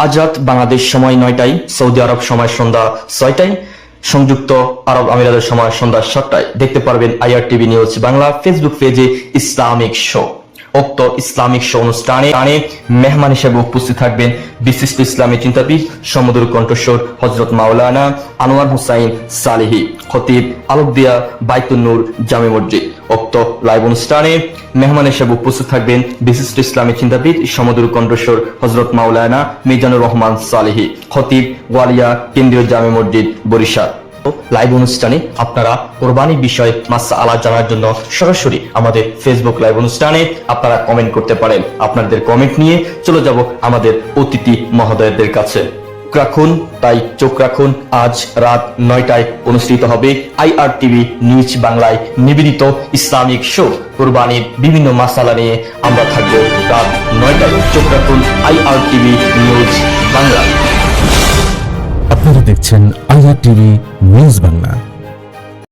আজাদ বাংলাদেশ সময় 9টায়, সৌদি আরব সময় সন্ধ্যা 6টায়, সংযুক্ত আরব আমিরাতের সময় সন্ধ্যা 7টায় দেখতে পারবেন IRTV নিউজ বাংলা ফেসবুক পেজে ইসলামিক শো। উক্ত ইসলামিক শো অনুষ্ঠানে মেহমান হিসেবে উপস্থিত থাকবেন বিশিষ্ট ইসলামী চিন্তাবিদ সমুদ্র কণ্ঠস্বর হযরত মাওলানা আনোয়ার হুসাইন সালেহী, খতিব আলবদিয়া বাইতুন নূর জামে মসজিদ। উক্ত লাইভ অনুষ্ঠানে মেহমান হিসেবে উপস্থিত থাকবেন বিশিষ্ট ইসলামী চিন্তাবিদ সমুদ্র কণ্ঠস্বর হযরত মাওলানা মিজানুর রহমান সালেহী, খতিব ওয়ালিয়া কেন্দ্রীয় জামে মসজিদ বরিশাল। লাইভ অনুষ্ঠানে আপনারা কোরবানি বিষয়ে মাসআলা জানার জন্য সরাসরি আমাদের ফেসবুক লাইভ অনুষ্ঠানে আপনারা কমেন্ট করতে পারেন। আপনাদের কমেন্ট নিয়ে চলে যাব আমাদের অতিথি মহোদয়দের কাছে। চোখ রাখুন, আজ রাত 9টায় অনুষ্ঠিত হবে IRTV নিউজ বাংলায় নিবেদিত ইসলামিক শো কোরবানির বিভিন্ন মাসালা নিয়ে আমরা থাকবো রাত 9টায়। চোখ রাখুন IRTV নিউজ বাংলা। আপনারা দেখছেন IRTV নিউজ বাংলা।